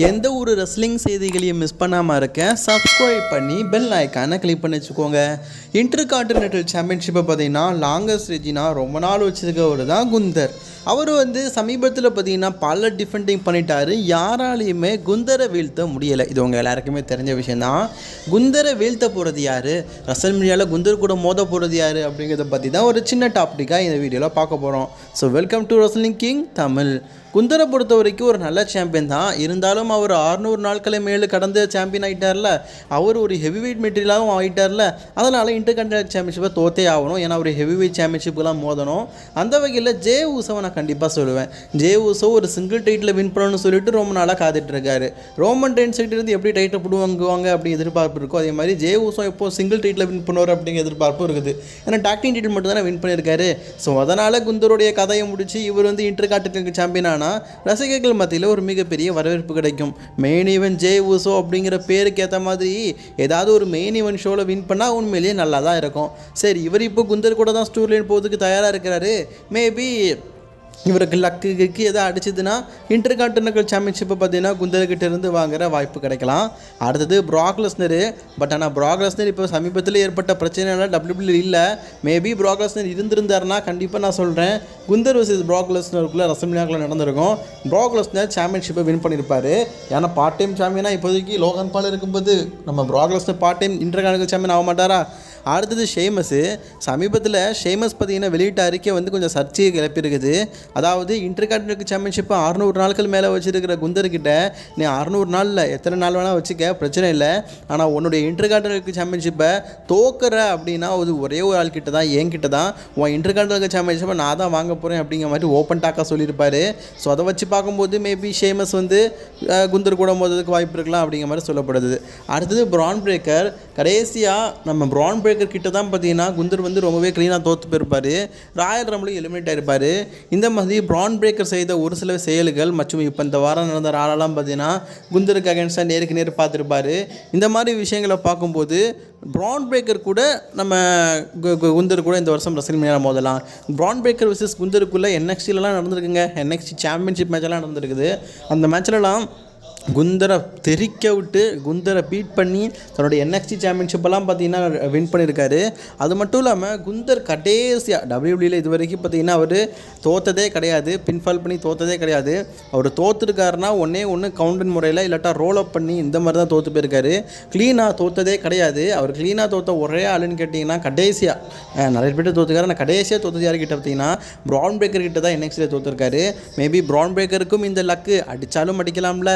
எந்த ஒரு ரெஸ்லிங் செய்திகளையும் மிஸ் பண்ணாமல் இருக்க சப்ஸ்கிரைப் பண்ணி பெல் ஐக்கானை கிளிக் பண்ணி வச்சுக்கோங்க. இன்டர் கான்டினென்டல் சாம்பியன்ஷிப்பை பார்த்தீங்கன்னா லாங்கஸ்ட் ரெஜினா ரொம்ப நாள் வச்சுருக்கவர் தான் குந்தர். அவர் சமீபத்தில் பார்த்தீங்கன்னா பல டிஃபெண்டிங் பண்ணிட்டாரு. யாராலையுமே குந்தரை வீழ்த்த முடியலை. இது உங்கள் எல்லாருக்குமே தெரிஞ்ச விஷயந்தான். குந்தரை வீழ்த்த போகிறது யார், ரெஸ்ல்மேனியாவில் குந்தர் கூட மோத போகிறது யார் அப்படிங்கிறத பற்றி தான் ஒரு சின்ன டாப்பிக்காக இந்த வீடியோவில் பார்க்க போகிறோம். So welcome to wrestling king Tamil. குந்தரை பொறுத்த வரைக்கும் ஒரு நல்ல சாம்பியன் தான். இருந்தாலும் அவர் 600 நாட்களை மேலே கடந்து சாம்பியன் ஆகிட்டார்ல, அவர் ஒரு ஹெவி வெயிட் மெட்டீரியலாகவும் ஆகிட்டார்ல, அதனால் இன்டர் கான்டினென்டல் சாம்பியன்ஷிப்பை தோத்தே ஆகணும். ஏன்னா ஒரு ஹெவி வெயிட் சாம்பியன்ஷிப்புலாம் மோதணும். அந்த வகையில் ஜே ஊசோவை நான் கண்டிப்பாக சொல்லுவேன். ஜே ஊசோ ஒரு சிங்கிள் டைட்டில் வின் பண்ணணும்னு சொல்லிட்டு ரொம்ப நாளாக காத்துட்டு இருக்காரு. ரோமன் ரெயின்ஸ் சைடு இருந்து எப்படி டைட்டில் போடுவாங்குவாங்க அப்படி எதிர்பார்ப்பு இருக்கும். அதே மாதிரி ஜே ஊசோ இப்போ சிங்கிள் டைட்டில் வின் பண்ணுவார் அப்படிங்கிற எதிர்பார்ப்பும் இருக்குது. ஏன்னா டாக் டீம் டைட்டில் மட்டும் தானே வின் பண்ணியிருக்காரு. ஸோ அதனால் குந்தருடைய கதையை முடிச்சு இவர் இன்டர் கான்டினென்டல் சாம்பியன் ஆனால் ரசிகர்கள் மத்தியில் ஒரு மிகப்பெரிய வரவேற்பு கிடைக்கும். மெயின் ஈவென்ட் ஜே ஊசோ அப்படிங்கிற பேருக்கு ஏற்ற மாதிரி ஏதாவது ஒரு மெயின் ஈவென்ட் ஷோவில் வின் பண்ணால் உண்மையிலேயே நல்லா தான் இருக்கும். சரி, இவர் இப்போ குந்தர் கூட தான் ஸ்டோரி லைன் போகிறதுக்கு தயாராக இருக்கிறாரு. மேபி இவருக்கு லக்குக்கு எதாவது அடிச்சதுன்னா இன்டர் கான்டினென்டல் சாம்பியன்ஷிப்பை பார்த்தீங்கன்னா குந்தர்கிட்ட இருந்து வாங்குற வாய்ப்பு கிடைக்கலாம். அடுத்தது ப்ராக் லெஸ்னர். பட் ஆனால் ப்ராக் லெஸ்னர் இப்போ சமீபத்தில் ஏற்பட்ட பிரச்சனைனால WWE இல்லை. மேபி ப்ராக் லெஸ்னர் இருந்திருந்தாருன்னா கண்டிப்பாக நான் சொல்கிறேன் குந்தர் வர்சஸ் ப்ராக் லெஸ்னருக்குள்ளே ரெஸ்ல்மேனியாவில் நடந்திருக்கும். ப்ராக் லெஸ்னர் சாம்பியன்ஷிப்பை வின் பண்ணியிருப்பார். ஏன்னா பார்ட் டைம் சாம்பியனாக இப்போதைக்கு லோகன் பால் இருக்கும்போது நம்ம Prague Lesnar part time inter continental champion ஆக மாட்டாரா? அடுத்தது ஷேமஸு. சமீபத்தில் ஷேமஸ் பார்த்தீங்கன்னா வெளியிட்ட அறிக்கை கொஞ்சம் சர்ச்சையை கிளப்பியிருக்குது. அதாவது இன்டர் கான்டினென்டல் சாம்பியன்ஷிப்பை 600 நாட்கள் மேலே வச்சுருக்கிற குந்தர்கிட்ட நீ 600 நாளில் எத்தனை நாள் வேணால் வச்சுக்க, பிரச்சனை இல்லை. ஆனால் உன்னுடைய இன்டர் கான்டினென்டல் சாம்பியன்ஷிப்பை தோக்குற அப்படின்னா அது ஒரே ஒரு ஆள் கிட்ட தான், என்கிட்ட தான். உன் இன்டர் கான்டினென்டல் சாம்பியன்ஷிப்பை நான் தான் வாங்க போகிறேன் அப்படிங்கிற மாதிரி ஓப்பன் டாக்காக சொல்லியிருப்பார். ஸோ அதை வச்சு பார்க்கும்போது மேபி ஷேமஸ் குந்தர் கூட மோதுறதுக்கு வாய்ப்பு இருக்கலாம் அப்படிங்கிற மாதிரி சொல்லப்படுது. அடுத்தது பிரான் பிரேக்கர். கடைசியாக நம்ம பிரான் பிரேக்கர் கிட்ட தான் பார்த்தீங்கன்னா குந்தர் ரொம்பவே க்ளீனாக தோற்று போயிருப்பார். ராயல் ரம்பிள் எலிமினேட் ஆகிருப்பார். இந்த மாதிரி பிரான் பிரேக்கர் செய்த ஒரு சில செயல்கள் மற்றும் இப்போ இந்த வாரம் நடந்த ராலெல்லாம் பார்த்தீங்கன்னா குந்தருக்கு அகேன்ஸ்டாக நேருக்கு நேர் பார்த்துருப்பார். இந்த மாதிரி விஷயங்களை பார்க்கும்போது பிரான் பிரேக்கர் கூட நம்ம குந்தர் கூட இந்த வருஷம் ரெஸ்ல்மேனியாவில் மோதலாம். பிரான் பிரேக்கர் வர்சஸ் குந்தருக்குள்ளே NXTலாம் நடந்திருக்குங்க. NXT சாம்பியன்ஷிப் மேட்செல்லாம் நடந்திருக்குது. அந்த மேட்ச்லலாம் குந்தரை தெறிக்க விட்டு குந்தரை பீட் பண்ணி தன்னுடைய NXT சாம்பியன்ஷிப்பெல்லாம் பார்த்தீங்கன்னா வின் பண்ணியிருக்காரு. அது மட்டும் இல்லாமல் குந்தர் கடைசியாக WWEயில் இது வரைக்கும் பார்த்தீங்கன்னா அவர் தோற்றதே கிடையாது, பின்ஃபால் பண்ணி தோற்றதே கிடையாது. அவர் தோற்றுருக்காருன்னா ஒன்று கவுண்டன் முறையில் இல்லாட்டா ரோல் அப் பண்ணி இந்த மாதிரி தான் தோற்று போயிருக்காரு. க்ளீனாக தோற்றதே கிடையாது. அவர் க்ளீனாக தோற்ற ஒரே ஆளுன்னு கேட்டிங்கன்னா கடைசியாக நிறைய பேர் தோற்றுக்காரு. ஆனால் கடைசியாக தோற்றது யார்கிட்ட பார்த்தீங்கன்னா பிரான் பிரேக்கர் கிட்ட தான் NXTயில் தோற்றுருக்காரு. மேபி பிரான் பிரேக்கருக்கும் இந்த லக்கு அடித்தாலும் அடிக்கலாம்ல.